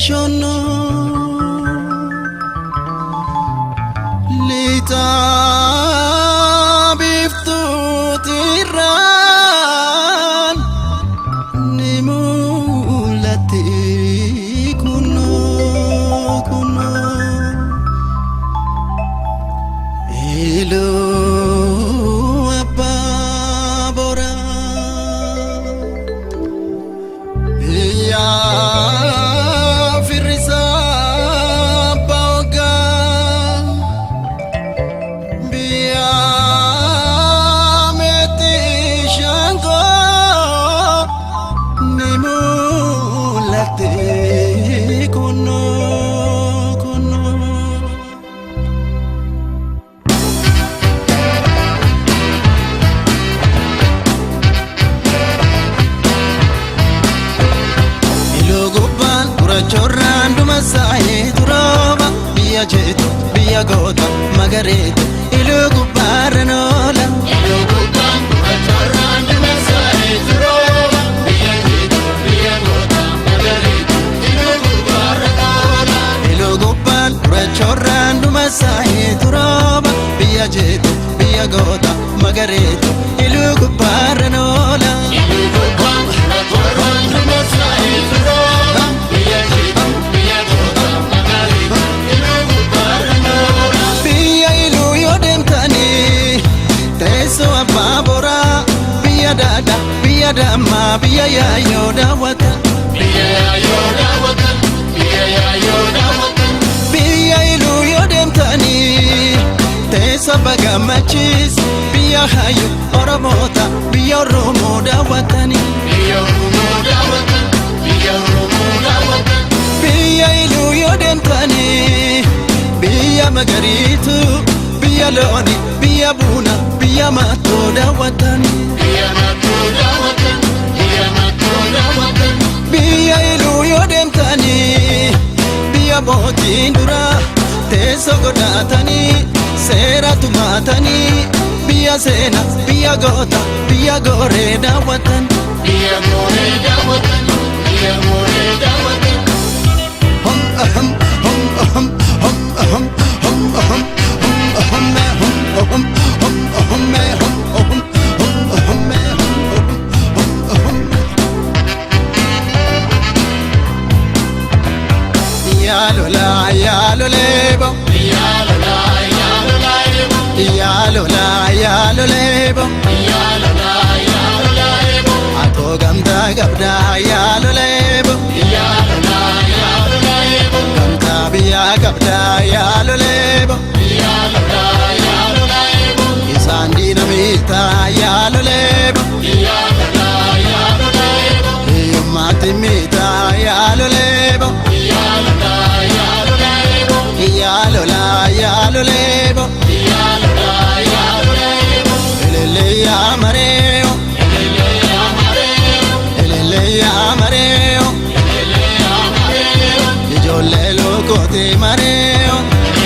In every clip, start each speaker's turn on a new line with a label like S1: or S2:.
S1: shono lita biftu tiran nimulati kuno kuno elo apa bora ya Chorrando masai turaba biya jeto biya gota magareto ilugu baranola ilugu bambura chorrando masai turaba biya jeto biya gota magareto ilugu baranola ilugu bambura chorrando masai turaba biya jeto biya gota magareto ilugu baranola ilugu bambura chorrando masai turaba dada biya dama biya ya yoda watan biya ya yoda watan biya ya yoda watan biya ilu yodem tani te sabaga machis biya hayu oromota biya romo da watani biya romo da watan biya romo da watan biya ilu yodem tani biya magaritu biya loni biya buna biya mato da watani biya mato da watan biya mato da watan biya ilu yodem tani biya botin dura teso godatani sera tumatani biya sena biya gota biya gore da watan biya gore da watan biya gore da watan hum aham hum aham hum aham hum aham hum aham hum aham hum aham Yalola yalolebo yalola yalolebo yalola yalolebo yalola yalolebo ato gamda gabda yalolebo yalola yalolebo gamda biya gabda yalolebo yalola yalolebo isandi namita yalolebo yalola yalolebo yumati mita yalolebo yalola yalolebo yalola yalolebo elele ya mareo elele ya mareo elele ya mareo elele ya mareo ijole lokote mareo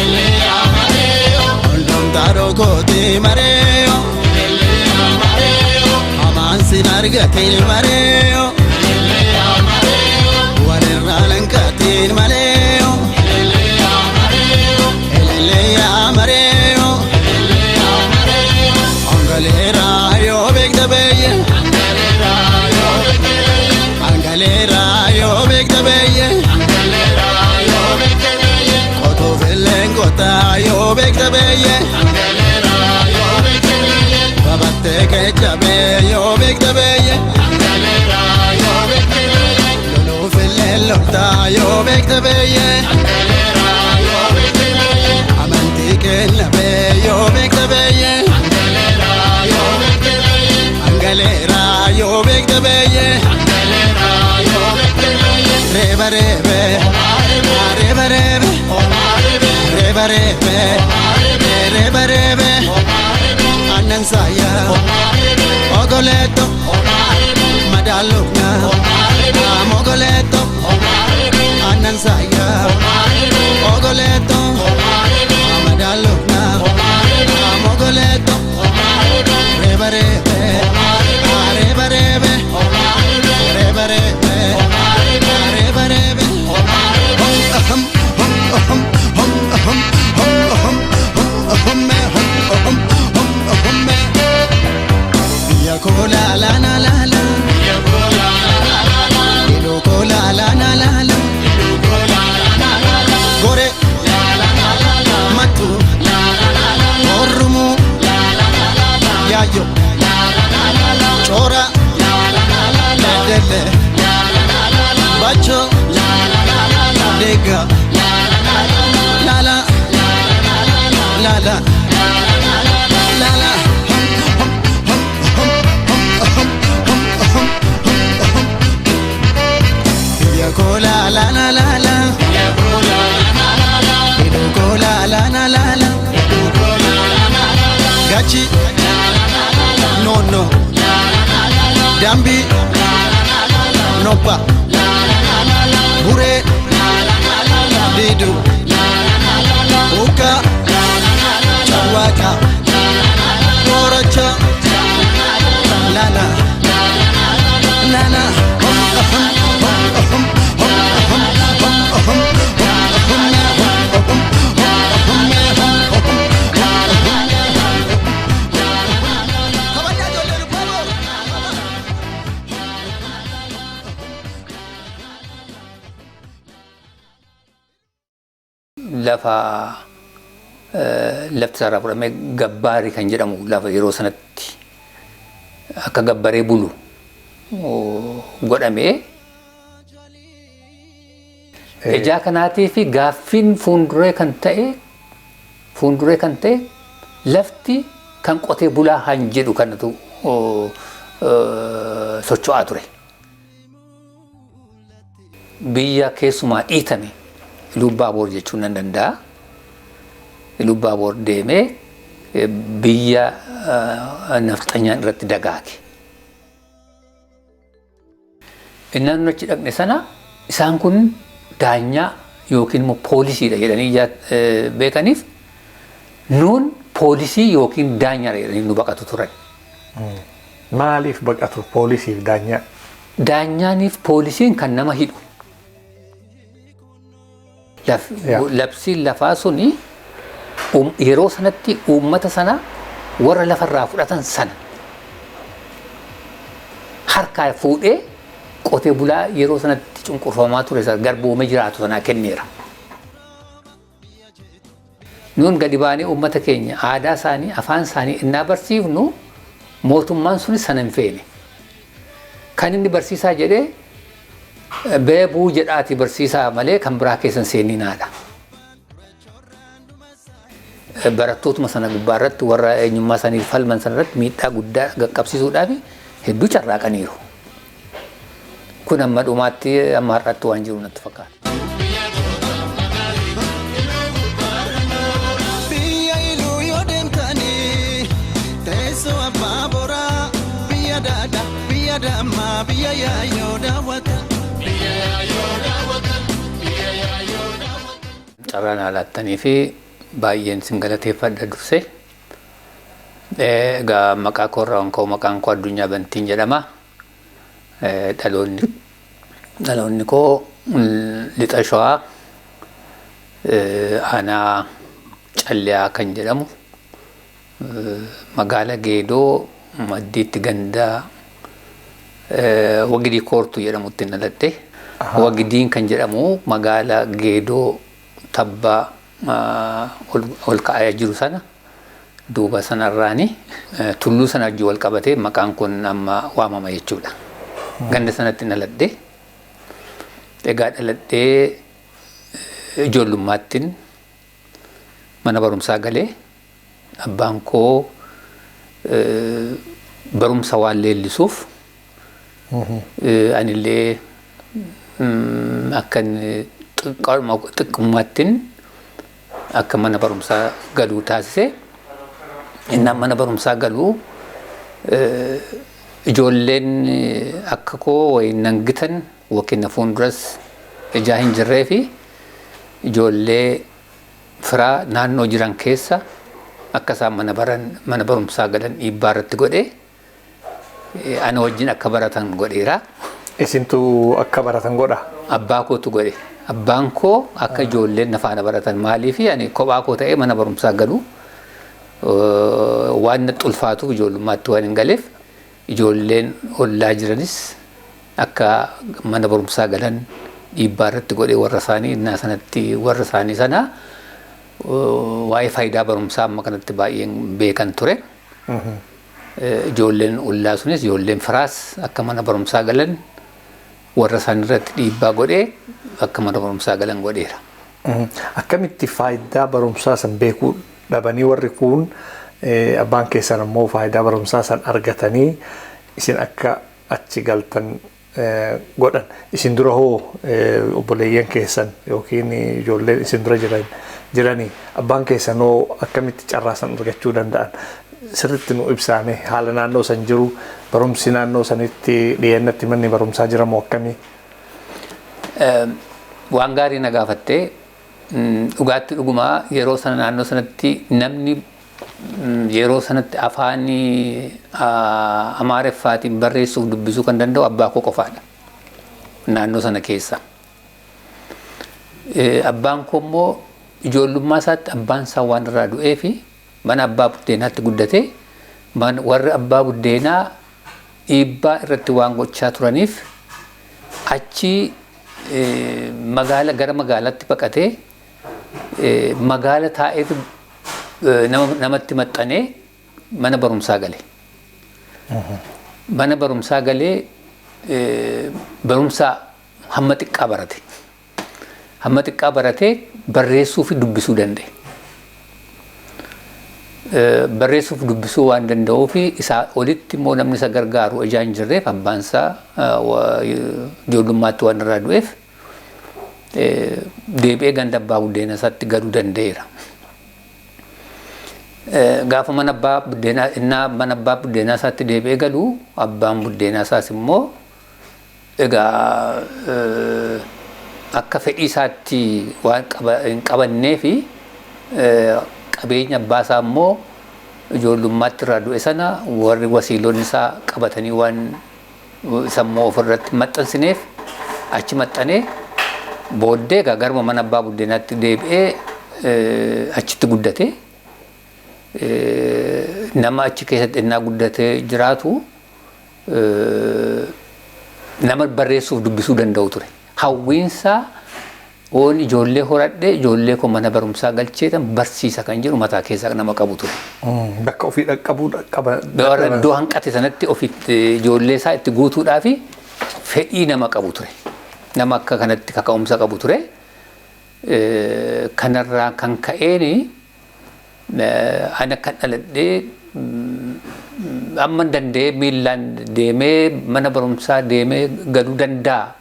S1: elele ya mareo ondom taro kote mareo elele ya mareo aman sinargatil mareo elele ya mareo walernalankatil mareo Angalera yo begdabeye Angalera yo begdabeye Koto velengota yo begdabeye Angalera yo begdabeye Babate kechabe yo begdabeye Angalera yo begdabeye Lolo velelota yo begdabeye Angalera yo begdabeye Amanti kenabe yo begdabeye Angalera yo begdabeye Angalera yo begdabeye Reba rebe, reba rebe, reba reba rebe reba rebe anan saya ogoleto madalukna mogoleto anan saya ogoleto madalukna mogoleto reba rebe reba rebe reba rebe reba rebe ya kola la la la la ya kola la la la ilo kola la la la la ilo kola la la la gore la la la la matu la la la la orumu la la la la ya yo la la la la chora la la la la dele la la la la bacho la la la la dega la la la la la la la la ya kola la la la la ya kola la la la ya kola la la la la ya kola la la la gachi la la la no no la la la dambi la la la no pa la la la bure la la la didu la la la uka la la la chawaka la la la goracha la la la la
S2: lafa lafti raafurame gabbaari kan jedhamu lafa yeroo sanatti akka gabbaree bulu godhamee ejaa kanaatii fi gaaffiin fuunduree kan ta'e lafti kan qotee bulaa han jedhu kanatu socho'aa ture. Biyya keessumaa dhiitame Lubbaaboor jechuun nan danda'a. Lubbaaboor deemee biyya nafxanyaan irratti dagaage. Innaan achi dhaqne sana isaan kun daanyaa yookiin immoo poolisiidha jedhanii beekaniif nuun poolisii yookiin daanyaa jedhanii nu baqatu turan.
S3: Maaliif baqatu poolisiif daanyaa?
S2: Daanyaaniif poolisiin kan nama hidhu. Labsiin lafaa suni yeroo sanatti uummata sana warra lafarraa fudhatan sana harkaa fuudhee qotee bulaa yeroo sanatti cunqurfamaa ture garboomee jiraatu sanaa kenneera. Nuun gadi baanee uummata keenya aadaa isaanii afaan isaanii innaa barsiifnu mootummaan suni sana hin feene. Kan inni barsiisaa jedhee beebuu jedhaati barsiisaa malee kan biraa keessan seeninaadha. Barattootuma sana gubbaa irratti warra eenyummaa isaanii falman sana irratti miidhaa guddaa qaqqabsiisuudhaaf hedduu carraaqaniiru. Kun amma dhumaatti amma har'aatti waan jiru natti fakkaata.
S1: biyya iluu yoo deemtanii teessoo abbaa boraa biyya daadhaa biyya dammaa biyya yaayoo daawwatan.
S2: Carraan haalattanii fi baay'een sin galateeffadha dursee. Egaa maqaa koorraa koo maqaan koo Addunyaa Bantiin jedhama. Dhaloonni koo lixa shawaa aanaa Calleyaa kan jedhamu magaala Geedoo maddiitti gandaa Wagidii Koortuu jedhamutti dhaladhe. Wagidiin kan jedhamu magaala Geedoo tabbaa ol ka'aa jiru sana duuba sanarraani tulluu sana wajjin wal qabatee maqaan kun amma waamama jechuudha. Ganda sanatti dhaladhe. Egaa dhaladhee ijoollummaattiin mana barumsaa galee abbaan koo barumsa waan leellisuuf anillee akkan xiqqummaattiin akka mana barumsaa galuu taasise. Innaan mana barumsaa galuu ijoolleen akka koo wayin nangitan yookiin fuulduras ijaa hin jirree fi ijoollee firaa naannoo jiran keessa akka isaan mana barumsaa galan dhiibbaa irratti godhee ana wajjin akka baratan godheera.
S3: Isintu akka baratan godha?
S2: Abbaa kootu godhe. Abbaan koo akka ijoolleen na faana baratan maaliif ani kophaa koo ta'ee mana barumsaa galu waan natti ulfaatuuf ijoollummaatti waan hin galeef ijoolleen ollaa jiranis akka mana barumsaa galan dhiibbaa irratti godhee warra isaanii innaa sanatti warra isaanii sana waa'ee faayidaa barumsaa amma kanatti baay'een beekan ture. Ijoolleen ollaa sunis ijoolleen firaas akka mana barumsaa galan warra isaanii irratti dhiibbaa godhee akka mana barumsaa galan godheera.
S3: Akkamitti faayidaa barumsaa san beekuu dhabanii warri kun abbaan keessan ammoo faayidaa barumsaa san argatanii isin akka achi galtan godhan? Isin dura hoo obboleeyyan keessan yookiin ijoolleen isin dura jiranii abbaan keessan hoo akkamitti carraa san argachuu danda'an? Sirriitti nu ibsaame haala naannoo san jiru barumsi naannoo sanitti dhiyeennatti manni barumsaa jiramu akkamii?
S2: Waan gaarii na gaafattee dhugaatti dhugumaa yeroo sana naannoo sanatti namni yeroo sanatti afaan Amaariffaatiin barreessuuf dubbisuu kan danda'u abbaa koo qofaadha naannoo sana keessa. Abbaan koo immoo ijoollummaa isaatti abbaan isaa waan irraa du'ee fi mana abbaa buddeenaatti guddate. Warri abbaa buddeenaa dhiibbaa irratti waan gochaa turaniif achi gara magaalaatti baqatee magaala taa'eetu namatti maxxanee mana barumsaa gale. Mana barumsaa galee barumsa hamma xiqqaa barate. Hamma xiqqaa baratee barreessuu fi dubbisuu danda'e. Barreessuuf dubbisuu waan danda'uu fi isaa olitti immoo namni isa gargaaru ijaa hin jirreef abbaan isaa ijoollummaatti waan irraa du'eef deebi'ee ganda abbaa buddeena isaatti galuu danda'eera. Gaafa mana abbaa buddeenaa isaatti deebi'ee galu abbaan buddeenaa isaas immoo egaa akka fedhii isaatti waan hin qabannee fi qabeenya abbaa isaa immoo ijoollummaatti irraa du'e sana warri wasiilonni isaa qabatanii waan isa immoo ofirratti maxxansineef achi maxxanee booddee garuma mana abbaa buddeenaatti deebi'ee achitti guddate. Nama achi keessatti innaa guddatee jiraatu nama barreessuuf dubbisuu danda'u ture. Hawwiinsaa oon ijoollee horadhee ijoollee koo mana barumsaa galcheetan barsiisa kan jedhu mataa keessaa nama qabu ture.
S3: Bakka ofii dhaqqabuu qaba.
S2: Iddoo hanqate sanatti ofitti ijoollee isaa itti guutuudhaa fi fedhii nama qabu ture. Nama akka kanatti kaka'umsa qabu ture. Kanarraa kan ka'eeni ana kan dhaladhee amma danda'ee miillaan deemee mana barumsaa deemee galuu danda'a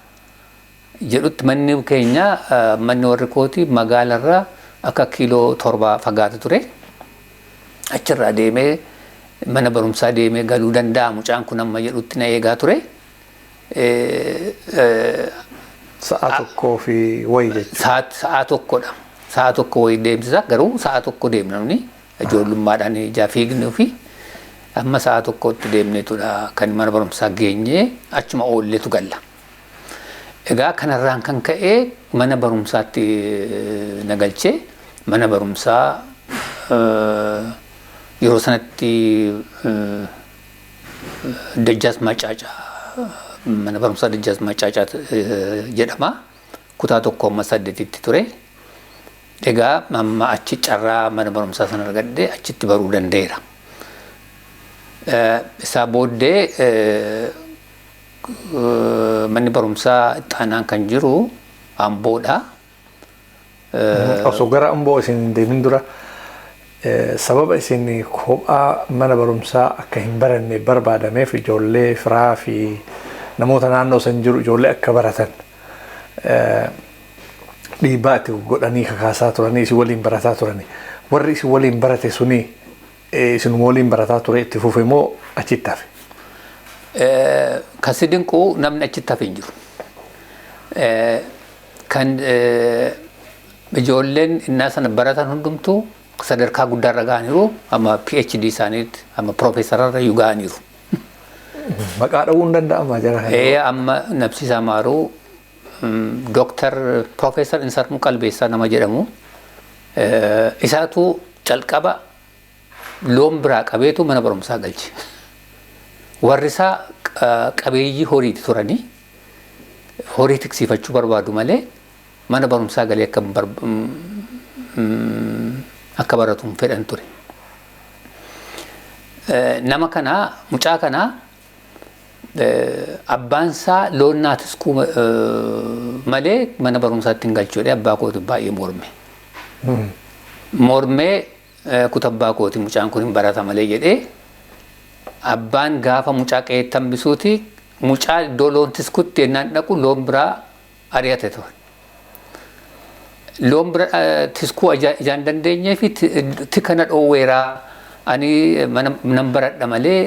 S2: jedhutti manni keenya manni warri kooti magaalarraa akka kiiloo 7 fagaata ture. Achirraa deemee mana barumsaa deemee galuu danda'a mucaan kun amma jedhutti na eegaa ture.
S3: Sa'a tokkoo fi wayii jechuudha.
S2: Sa'a tokkodha. Sa'a tokko wayii deemsisa garuu sa'a tokko deemnamni ijoollummaadhaan ijaa fiignuu fi amma sa'a tokkotti deemneetudha kan mana barumsaa geenyee achuma oolleetu galla. Egaa kanarraan kan ka'ee mana barumsaatti na galchee mana barumsaa yeroo sanatti Dajjaas Macaacaa mana barumsaa Dajjaas Macaacaa jedhama. Kutaa 1-8tti ture. Egaa amma achi carraa mana barumsaa sana argadhee achitti baruu danda'eera. Isaa booddee manni barumsaa ittaanaan kan jiru Amboodha.
S3: Osoo gara Amboo isin deemin dura sababa isin kophaa mana barumsaa akka hin baranne barbaadameef ijoollee firaa fi namoota naannoo san jiru ijoollee akka baratan dhiibbaa itti godhanii kakaasaa turanii isin waliin barataa turanii warri isin waliin barate suni isin waliin barataa ture itti fufe moo achitti hafe?
S2: Kan si dinqu namni achitti hafe hin jiru. Kan ijoolleen innaa sana baratan hundumtuu sadarkaa guddaarra ga'aniiru amma PhD isaaniitti amma Profeesararra iyyuu ga'aniiru.
S3: Maqaa dha'uu hin danda'amaa jara kana?
S2: Amma Nabsiisaa Maaruu Dooktar Profeesar Insarmuu Qalbeessaa nama jedhamu isaatu calqaba loon biraa qabeetu mana barumsaa galche. Warri isaa qabeeyyii horiiti turanii horii tiksiifachuu barbaadu malee mana barumsaa galee akka baratuun fedhan ture. Nama kanaa mucaa kanaa abbaan isaa loon tiksuu malee mana barumsaatti hin galchuudhe abbaa kooti baay'ee morme. Mormee kutabbaa kooti mucaan kun hin barata malee jedhee abbaan gaafa mucaa qe'ee tambisuuti mucaa iddoo loon tiskutti ennaan dhaqu loon biraa ari'ate ture. Loon biraa tiskuu ijaan dandeenyee fi tikana dhoowweeraa ani nan baradha malee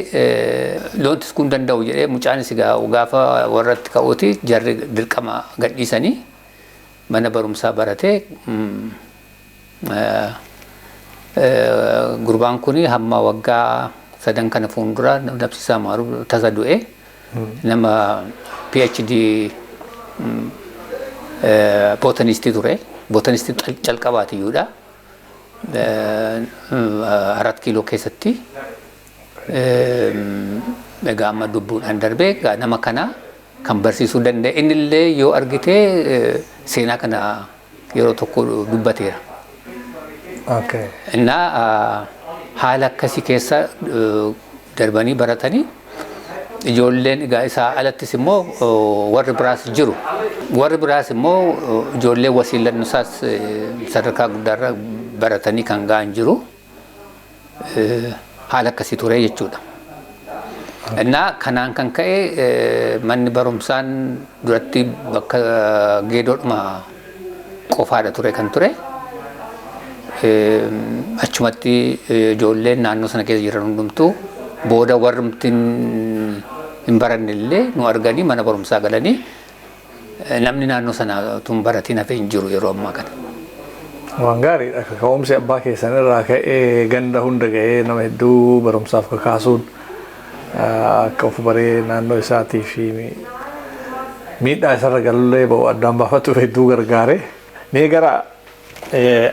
S2: loon tiskuu hin danda'u jedhee mucaanis gaafa warratti ka'uuti jarri dirqama gadhiisanii mana barumsaa baratee gurbaan kuni hamma waggaa 3 kana fuuldura Nabsiisaa Maaruu tasa du'e nama PhD botanistii ture. Botanistii calqabaatiyyuudha. 4 kiiloo keessatti egaa amma lubbuudhaan darbee nama kana kan barsiisuu danda'e innillee yoo argitee seenaa kana yeroo tokko dubbateera. Innaa haala akkasii keessa darbanii baratanii ijoolleen egaa isaa alattis immoo warri biraas jiru. Warri biraas immoo ijoollee wasiilan isaas sadarkaa guddaarra baratanii kan ga'an jiru. Haala akkasii ture jechuudha. Innaa kanaan kan ka'e manni barumsaan duratti bakka geedoodhuma qofaadha ture kan ture. Achumatti ijoolleen naannoo sana keessa jiran hundumtuu booda warrumti hin baranne illee nu arganii mana barumsaa galanii namni naannoo sana tun baratiin hafee hin jiru yeroo ammaa kana.
S3: Waan gaariidha. Ka'umsi abbaa keessan irraa ka'ee ganda hunda ga'ee nama hedduu barumsaaf kakaasuun akka of baree naannoo isaatii fi miidhaa isarra galullee ba'u addaan baafatuuf hedduu gargaare. Mee gara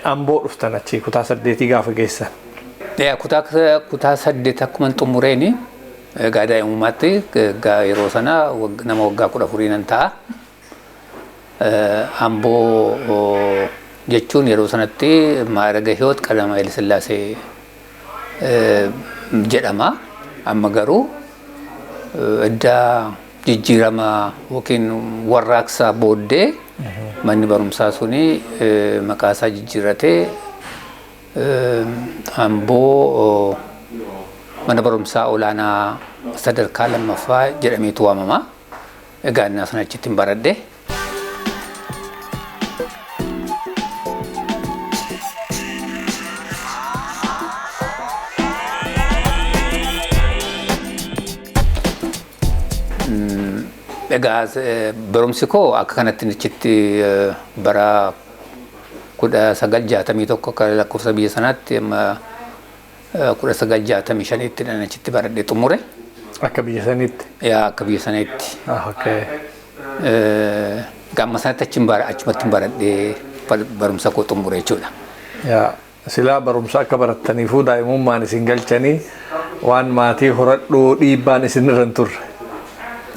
S3: Amboo dhuftan achi kutaa 8 gaafa geessan.
S2: Kutaa 8 akkuma xumureeni egaa daa'imummaatti yeroo sana nama waggaa 14 nan ta'a. Amboo jechuun yeroo sanatti maaraga Hiwoot Qadamaa Hayile Sillaasee jedhama. Amma garuu iddaa jijjiirama yookiin warraaqsaa booddee manni barumsaa suni maqaa isaa jijjiirratee Amboo mana barumsaa olaanaa sadarkaa lammaffaa jedhameetu waamama. Egaa innaa sana achitti hin baradhe. Egaa barumsi koo akka kanatti achitti bara 1961 akka lakkoofsa biyya sanaatti amma 1965tti achitti baradhee xumure.
S3: Akka biyya saniitti?
S2: Akka biyya saniitti.
S3: Okay.
S2: Gamma sanatti achumatti baradhee barumsa koo xumure jechuudha.
S3: Silaa barumsa akka barattaniifuu daa'imummaan isin galchanii waan maatii horadhuu dhiibbaan isin irra hin turre.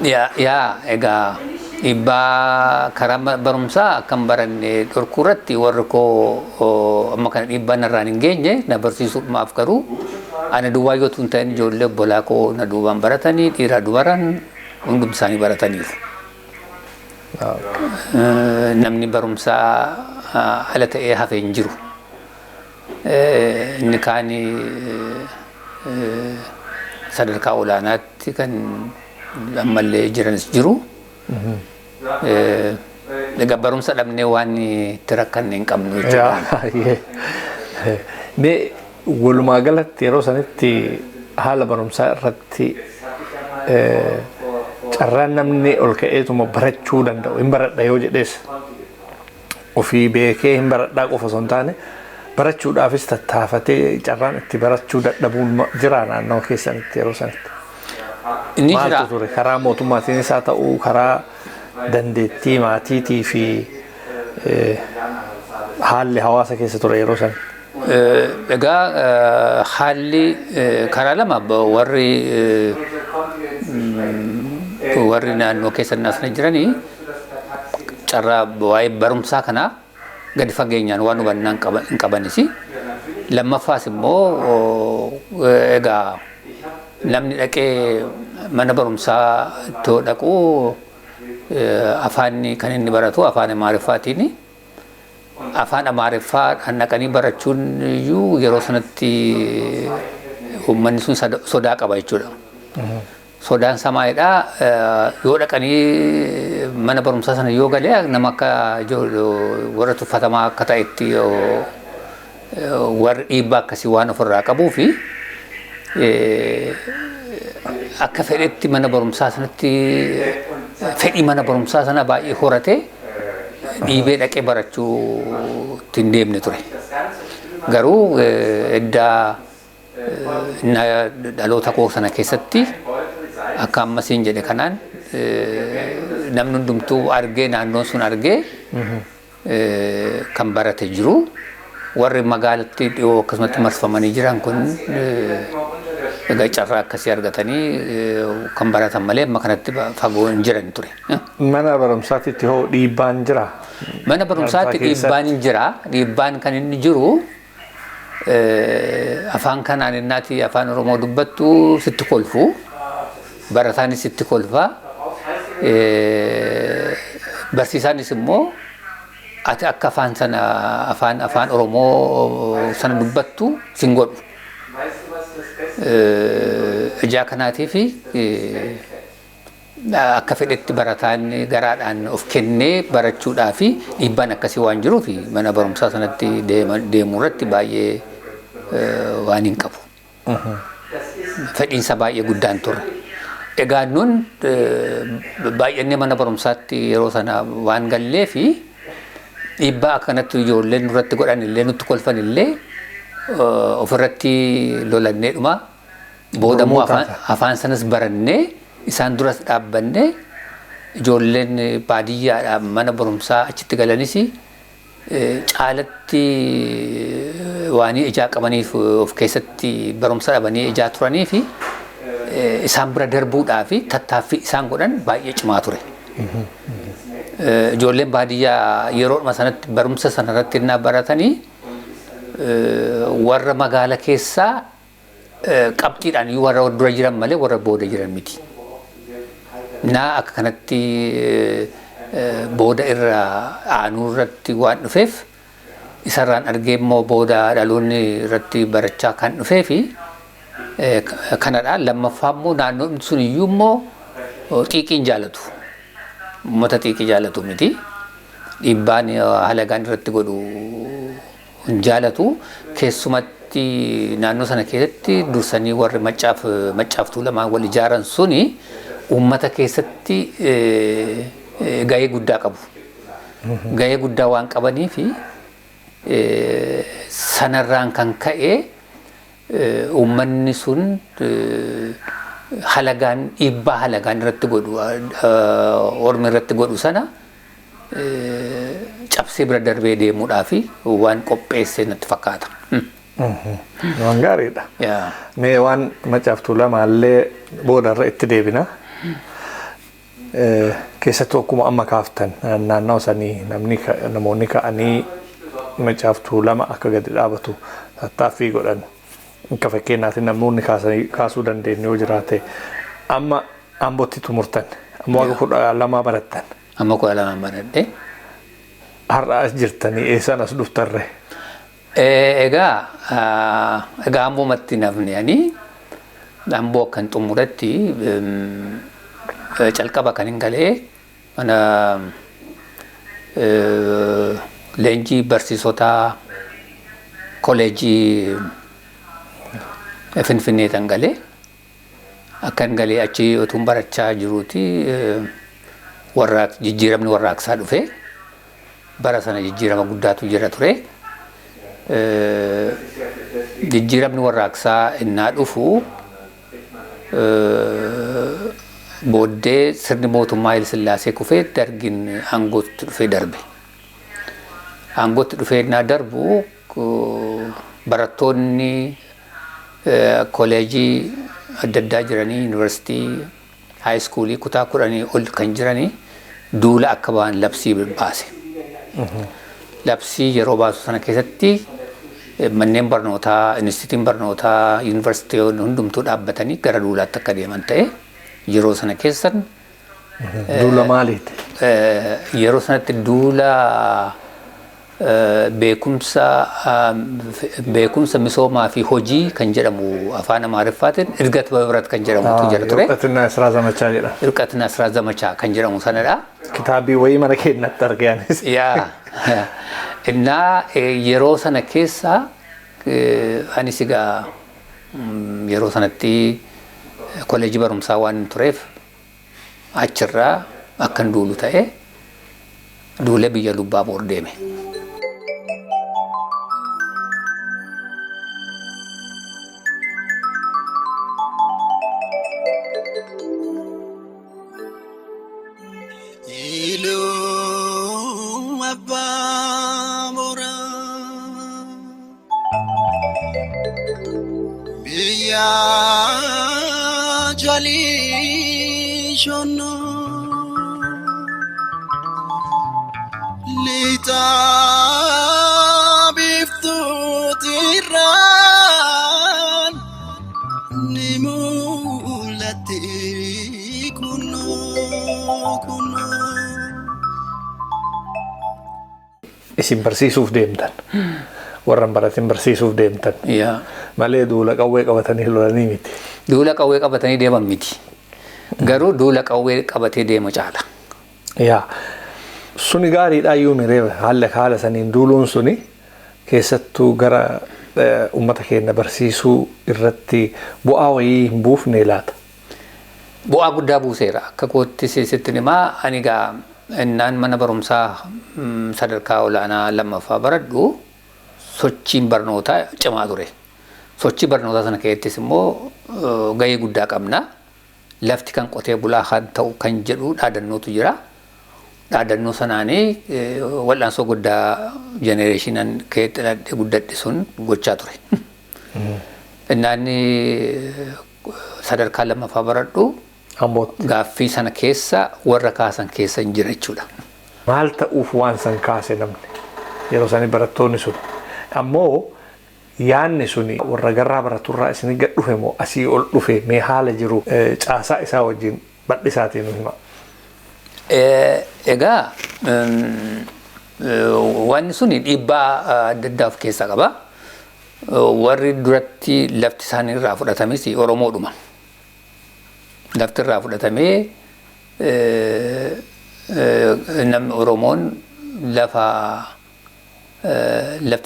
S2: Egaa dhiibbaa karaa barumsaa akkam baranne dhorkuu irratti warri koo amma kana dhiibbaan irraan hin geenye na barsiisuudhaaf garuu ana duwwaa yoo tun ta'in ijoollee obbolaa koo na duubaan baratanii dhiiraa dubaraan hundum isaanii barataniiru. Namni barumsaa ala ta'ee hafee hin jiru. Inni kaan sadarkaa olaanaatti kan ammallee jiranis jiru. Egaa barumsa dhabnee waan itti rakkanne hin qabnu jechuudha.
S3: Mee walumaa galatti yeroo sanitti haala barumsaa irratti carraan namni ol ka'eetuma barachuu danda'u hin baradha yoo jedhees ofii beekee hin baradhaa qofa osoo hin taane barachuudhaafis tattaafatee carraan itti barachuu dadhabuun jira naannoo keessanitti yeroo sanitti.
S2: Inni jira.
S3: Maaltu ture karaa mootummaatiinis haa ta'u karaa dandeettii maatiitii fi haalli hawaasa keessa ture yeroo san.
S2: Egaa haalli karaa lama warri naannoo keessa naasna jiranii carraa waa'ee barumsaa kanaa gadi fageenyaan waan hubannaa hin qabanis. Lammaffaas immoo egaa namni dhaqee mana barumsaa itti dhaqu afaanni kan inni baratu afaan Amaariffaatiin. Afaan Amaariffaa dhaqanii barachuun iyyuu yeroo sanatti uummanni sun sodaa qaba jechuudha. Sodaan samaayidhaa yoo dhaqanii mana barumsaa sana yoo galee nama akka warra tuffatamaa akka ta'etti warri dhiibbaa akkasii waan ofirraa qabuu fi akka fedhetti mana barumsaa sanatti fedhii mana barumsaa sana baay'ee horatee dhiibee dhaqee barachuu ittiin deemne ture. Garuu eddaa dhaloota koo sana keessatti akka ammasiin jedhe kanaan namni hundumtuu argee naannoon sun argee kan barate jiru warri magaalatti dhiyoo akkasumatti marfamanii jiran kun egaa carraa akkasii argatanii kan baratan malee amma kanatti fagoo hin jiran ture.
S3: Mana barumsaatti hoo dhiibbaan jira?
S2: Mana barumsaatti dhiibbaan hin jira. Dhiibbaan kan inni jiru afaan kanaan innaati afaan Oromoo dubbattu sitti kolfu. Barataanis sitti kolfa. Barsiisaanis immoo ati akka afaan sana afaan Oromoo sana dubbattu sin godhu. Ijaa kanaatiif akka fedhetti barataan garaadhaan of kennee barachuudhaa fi dhiibbaan akkasii waan jiruuf mana barumsaa sanatti deemuu irratti baay'ee waan hin qabu. Fedhiinsa baay'ee guddaan ture. Egaa nun baay'inni mana barumsaatti yeroo sana waan gallee fi dhiibbaa akkanatti ijoolleen nurratti godhan illee nutti kolfan illee ofirratti lolanneedhuma booda immoo afaan sanas barannee isaan duras dhaabbannee ijoolleen baadiyyaadhaan mana barumsaa achitti galanis caalatti waan ijaa qabaniif of keessatti barumsa dhabanii ijaa turanii fi isaan bira darbuudhaa fi tattaaffii isaan godhan baay'ee cimaa ture. Ijoolleen baadiyyaa yeroodhuma sanatti barumsa sanarratti innaa baratanii warra magaala keessaa qabxiidhaan warra dura jiran malee warra booda jiran miti. Naa akka kanatti booda irra aanuu irratti waan dhufeef isarraan argee immoo booda dhaloonni irratti barachaa kan dhufee fi kanadha. Lammaffaa immoo naannoon sun iyyuu immoo xiiqiin jaalatu. Uummata xiiqii jaalatu miti. Dhiibbaan halagaan irratti godhu hin jaalatu. Keessumatti naannoo sana keessatti dursanii warri maccaaftuu lamaan wal ijaaran suni uummata keessatti gahee guddaa qabu. Gahee guddaa waan qabaniif sanarraan kan ka'e uummanni sun halagaan dhiibbaa halagaan irratti godhu ormi irratti godhu sana cabsee bira darbee deemuudhaa fi waan qopheesse natti fakkaata.
S3: Waan gaariidha. Mee waan maccaaftuu lamaallee boodarra itti deebina. Keessattuu akkuma amma kaaftan naannoo sanii namoonni ka'anii maccaaftuu lama akka gadi dhaabatu tattaaffii godhan. Akka fakkeenyaatti namoonni kaasuu dandeenyu yoo jiraate amma Ambootti xumurtan amma waggaa 12 barattan.
S2: Amma 12 baradhe.
S3: Har'a as jirtanii eessan as dhuftarre?
S2: Egaa Amboomatti nafni ani Amboo kan xumuratti calqaba kan hin galee mana leenjii barsiisotaa kolleejjii Finfinnee tan galee akkan galee achi utuun barachaa jiruuti jijjiiramni warraaqsaa dhufe bara sana jijjiirama guddaatu jira ture. Jijjiiramni warraaqsaa innaa dhufu booddee sirni mootummaa Haayile Sillaasee kufee dargiin aangootti dhufee darbe. Aangootti dhufee innaa darbu barattoonni kolleejii adda addaa jiranii yuunivarsiitii haayiskuulii kutaa 10 ol kan jiranii duula akka ba'an labsii baase. Labsii yeroo baasu sana keessatti manneen barnootaa, instituutiin barnootaa, yuunivarsiitiiwwan hundumtuu dhaabbatanii gara duulaatti akka deeman ta'e yeroo sana keessan.
S3: Duula maaliiti?
S2: Yeroo sanatti duula beekumsa misoomaa fi hojii kan jedhamu afaan Amaariffaatiin irgat babirat kan jedhamutu jira ture.
S3: Irqatina Israa Zamachaa jedha.
S2: Irqatina Israa Zamachaa kan jedhamu sanadha.
S3: Kitaabii wayii mana keenyatti arganis.
S2: Yaa. Innaa yeroo sana keessa anis egaa yeroo sanatti kolleejii barumsaa waan tureef achirraa akkan duulu ta'e duula biyya Lubbaaboor deeme.
S3: Isin barsiisuuf deemtan. Warran baratin barsiisuuf deemtan. Malee duula qawwee qabatanii lolanii miti.
S2: Duula qawwee qabatanii deeman miti. Garuu duula qawwee qabatee deemu caala.
S3: Yaa. Suni gaariidhaa iyyuu miree haala saniin duuluun suni keessattuu gara uummata keenya barsiisuu irratti bu'aa wayii hin buufne laata.
S2: Bu'aa guddaa buuseera. Akka kootti sitti himaa ani gaa innaan mana barumsaa sadarkaa olaanaa lammaffaa baradhu sochiin barnootaa cimaa ture. Sochii barnootaa sana keessattis immoo gahee guddaa qabna. Lafti kan qotee bulaa haa ta'u kan jedhu dhaadannootu jira. Dhaadannoo sanaanii wal'aansoo guddaa jenereeshiniin keessatti guddadhe sun gochaa ture. Innaan sadarkaa lammaffaa baradhu gaaffii sana keessa warra kaasan keessa hin jira jechuudha.
S3: Maal ta'uuf waan san kaase namni yeroo isaanii barattoonni sun ammoo yaanni suni warra garraa baraturraa isin gad dhufe moo asii ol dhufe mee haala jiru caasaa isaa wajjin bal'isaatiin nu hima.
S2: Egaa wanni suni dhiibbaa adda addaa of keessaa qaba. Warri duratti lafti isaanii irraa fudhatames Oromoodhuma. Lafti irraa fudhatamee namni Oromoon lafti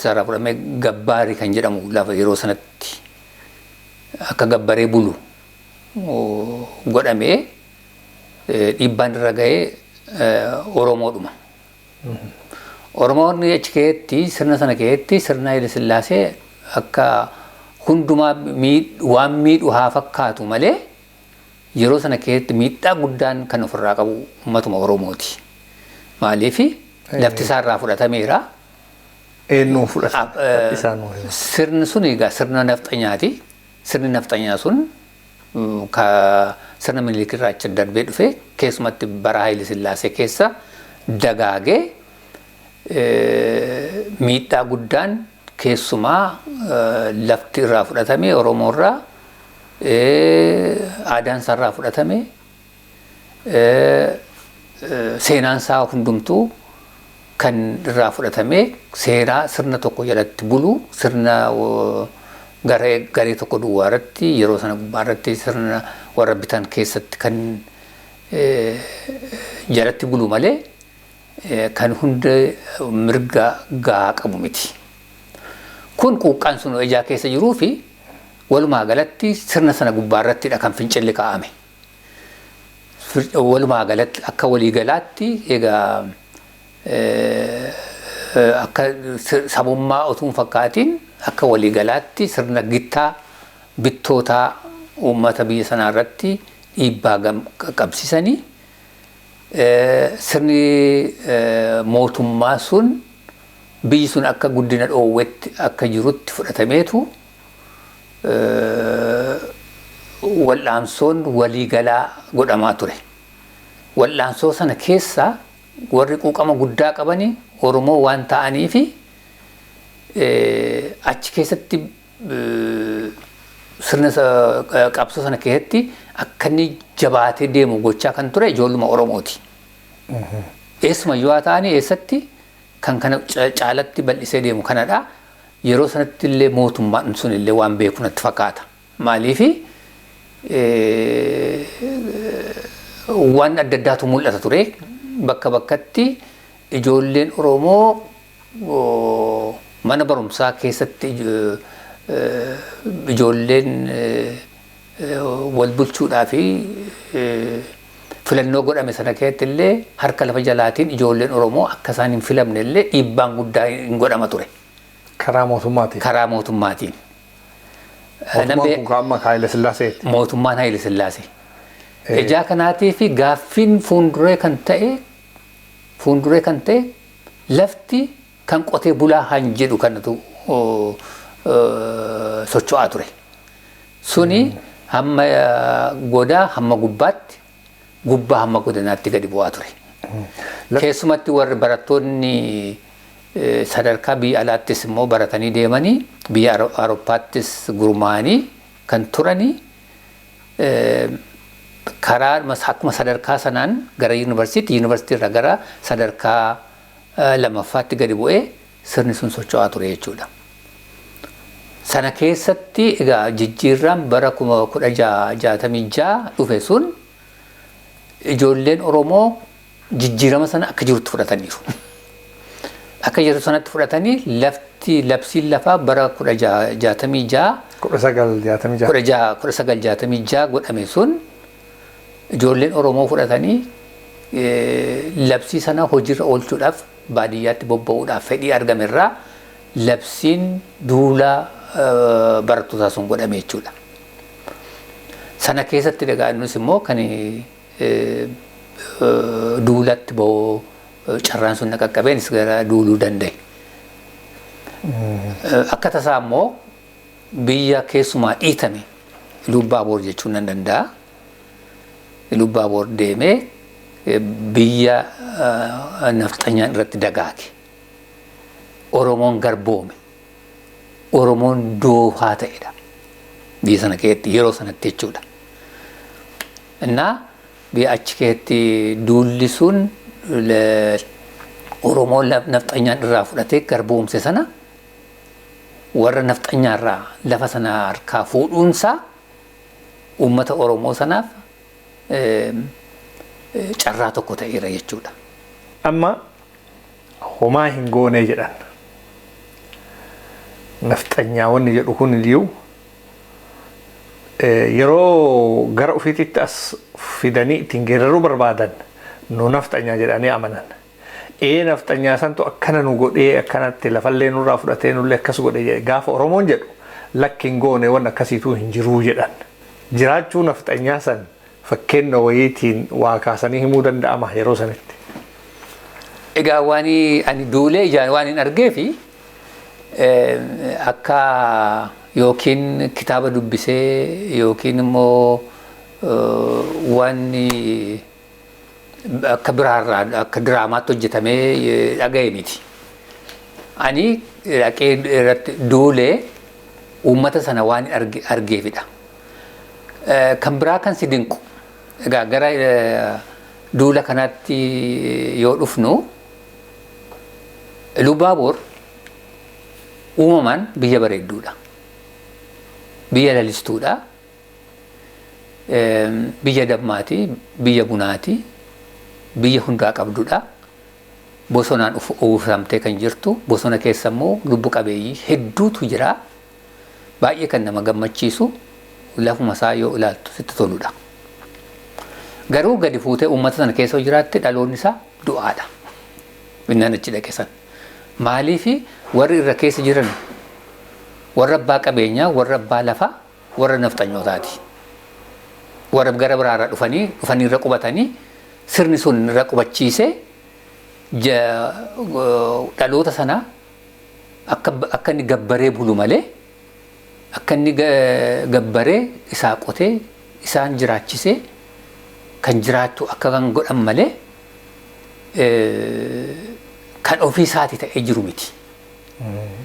S2: isaa irraa fudhatamee gabbaarii kan jedhamu lafa yeroo sanatti akka gabbaree bulu godhamee dhiibbaan irra ga'ee Oromoodhuma. Oromoonni achi keessatti sirna sana keessatti sirna Haayile Sillaasee akka hundumaa waan miidhu haa fakkaatu malee yeroo sana keessatti miidhaa guddaan kan ofirraa qabu uummatuma Oromooti. Maaliif lafti isaa irraa fudhatameera.
S3: Eenyuun fudhatan?
S2: Sirni sun egaa sirna nafxanyaati. Sirni nafxanyaa sun sirna Minilik irraa achi darbee dhufe keessumatti bara Haayile Sillaasee keessa dagaagee miidhaa guddaan keessumaa lafti irraa fudhatame Oromoo irraa aadaan isaa irraa fudhatame seenaan isaa hundumtuu kan irraa fudhatame seeraa sirna tokko jalatti bulu sirna garee tokko duwwaa irratti yeroo sana gubbaa irratti sirna warra bitan keessatti kan jalatti bulu malee kan hunda mirga gahaa qabu miti. Kun quuqqaan sun ijaa keessa jiruu fi walumaa galatti sirna sana gubbaarrattidha kan fincilli kaa'ame. Walumaa galatti akka waliigalaatti egaa akka sabummaa otoo hin fakkaatiin akka waliigalaatti sirna gittaa bittootaa uummata biyya sanaa irratti dhiibbaa qabsiisanii sirni mootummaa sun biyyi sun akka guddina dhoowwetti akka jirutti fudhatameetu wal'aansoon waliigalaa godhamaa ture. Wal'aansoo sana keessa warri quuqama guddaa qabanii Oromoo waan ta'anii fi achi keessatti sirna qabsoo sana keessatti akka inni jabaatee deemu gochaa kan ture ijoolluma Oromooti. Eessumayyuu haa ta'anii eessatti kan kana caalatti bal'isee deemu kanadha. Yeroo sanatti illee mootummaan sun illee waan beeku natti fakkaata. Maaliifi waan adda addaatu mul'ata ture bakka bakkatti ijoolleen Oromoo mana barumsaa keessatti ijoolleen wal bulchuudhaa fi filannoo godhame sana keessatti illee harka lafa jalaatiin ijoolleen Oromoo akka isaan hin filamne illee dhiibbaan guddaa hin godhama ture.
S3: Karaa mootummaatiin.
S2: Karaa mootummaatiin.
S3: Mootummaan kun amma Haayile Sillaaseeti.
S2: Mootummaan Haayile Sillaasee. Ijaa kanaatii fi gaaffiin fuulduree kan ta'e lafti kan qotee bulaa han jedhu kanatu socho'aa ture. Suni hamma godaa hamma gubbaatti gubbaa hamma godanaatti gadi bu'aa ture. Keessumatti warri barattoonni sadarkaa biyya alaattis immoo baratanii deemanii biyya Awurooppaattis gurmaa'anii kan turanii karaa akkuma sadarkaa sanaan gara yuunivarsiitii irraa gara sadarkaa lammaffaatti gadi bu'ee sirni sun socho'aa ture jechuudha. Sana keessatti egaa jijjiirraan bara 1966 dhufe sun ijoolleen Oromoo jijjiirama sana akka jirutti fudhataniiru. Akka jiru sanatti fudhatanii labsiin lafaa bara 1966 godhame sun ijoolleen Oromoo fudhatanii labsii sana hojiirra oolchuudhaaf baadiyyaatti bobba'uudhaaf fedhii argamerraa labsiin duulaa barattootaa sun godhame jechuudha. Sana keessatti dhagaa nus immoo kan duulatti ba'uu carraan sun qaqqabeenis gara duuluu danda'e. Akka tasaa immoo biyya keessumaa dhiitame Lubbaaboor jechuun nan danda'a. Lubbaaboor deemee biyya nafxanyaan irratti dagaage. Oromoon garboome. Oromoon doofaa ta'edha. Biyya sana keessatti yeroo sanatti jechuudha. Innaa biyya achi keessatti duulli sun Oromoon nafxanyaan irraa fudhatee garboomse sana warra nafxanyaarraa lafa sana harkaa fuudhuunsaa uummata Oromoo sanaaf carraa tokko ta'eera jechuudha.
S3: Amma homaa hin goonee jedhan. Nafxanyaa wanni jedhu kun iyyuu yeroo gara ofiititti as fidanii ittiin geeraruu barbaadan nu nafxanyaa jedhanii amanan. Nafxanyaa santu akkana nu godhee akkanatti lafallee nurraa fudhatee nullee akkas godhee gaafa Oromoon jedhu lakki hin goone waan akkasiituu hin jiruu jedhan. Jiraachuu nafxanyaa san fakkeenya wayiitiin waa kaasanii himuu danda'ama yeroo sanitti.
S2: Egaa waan ani duulee ijaan waan hin argee fi akka yookiin kitaaba dubbisee yookiin immoo waan akka biraarraa akka diraamaatti hojjetamee dhaga'e miti. Ani dhaqee irratti duulee uummata sana waan argeefidha. Kan biraa kan si dinqu egaa gara duula kanatti yoo dhufnu Lubbaaboor uumamaan biyya bareedduudha. Biyya lalistuudha. Biyya dammaati, biyya bunaati, biyya hundaa qabduudha. bosonaan uwwifamtee kan jirtu bosona keessa immoo lubbu qabeeyyii hedduutu jira baay'ee kan nama gammachiisu lafuma isaa yoo ilaaltu sitti toludha. Garuu gadi fuutee uummata sana keessa jiraatte dhaloonni isaa du'aadha. Innaan achi dhaqe san. Maaliif warri irra keessa jiran warra abbaa qabeenyaa, warra abbaa lafaa, warra nafxanyootaati. Warra gara biraarraa dhufanii irra qubatanii sirni sun irra qubachiisee dhaloota sana akka inni gabbaree bulu malee akka inni gabbaree isaa qotee isaan jiraachisee kan jiraattu akka kan godhan malee kan ofii isaati ta'ee jiru miti.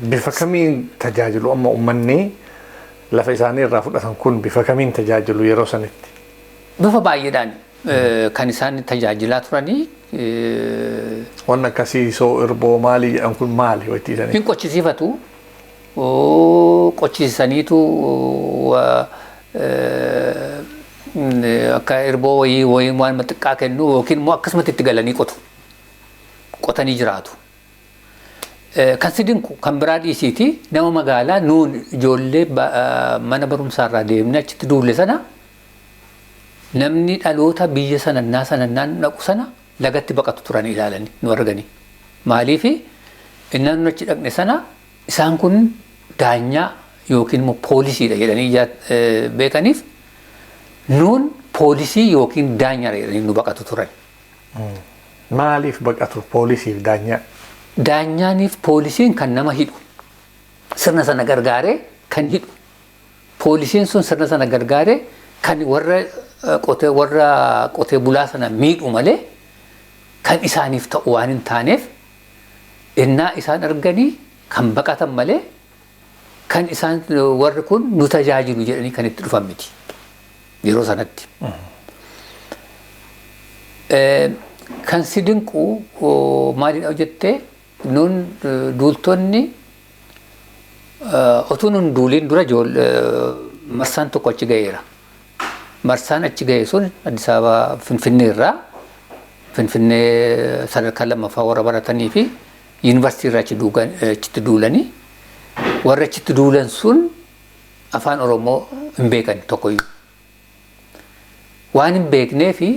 S3: Bifa kamiin tajaajilu amma uummanni lafa isaanii irraa fudhatan kun bifa kamiin tajaajilu yeroo sanitti?
S2: Bifa baay'eedhaan kan isaan tajaajilaa turanii.
S3: Waan akkasii soo irboo maalii jedhan kun maali wayitiisanii?
S2: Hin qochisiifatu. Qochisiisaniitu akka irboo wayii waan xiqqaa kennu yookiin immoo akkasumatti itti galanii qotu. Qotanii jiraatu. Kan si dinqu kan biraa dhiisiiti nama magaalaa nuun ijoollee mana barumsaarraa deemnee achitti duulle sana namni dhaloota biyya sanannaan dhaqu sana lagatti baqatu turan ilaalanii nu arganii. Maaliif innaan nu achi dhaqne sana isaan kun daanyaa yookiin immoo poolisiidha jedhanii beekaniif nuun poolisii yookiin daanyaa jedhanii nu baqatu turan.
S3: Maaliif baqatu poolisiif daanyaa?
S2: Daanyaaniif poolisiin kan nama hidhu sirna sana gargaaree kan hidhu poolisiin sun sirna sana gargaaree kan warra qotee bulaa sana miidhu malee kan isaaniif ta'u waan hin taaneef innaa isaan arganii kan baqatan malee kan isaan warri kun nu tajaajilu jedhanii kan itti dhufan miti yeroo sanatti. Kan si dinqu maalidha jettee nun duultonni otuu nun duuliin dura marsaan tokko achi ga'eera. Marsaan achi ga'e sun Addis Ababa Finfinnee irraa Finfinnee sadarkaa lammaffaa warra baratanii fi yuunivarsiitii irraa achitti duulanii warra achitti duulan sun afaan Oromoo hin beekan tokkoyyuu. Waan hin beeknee fi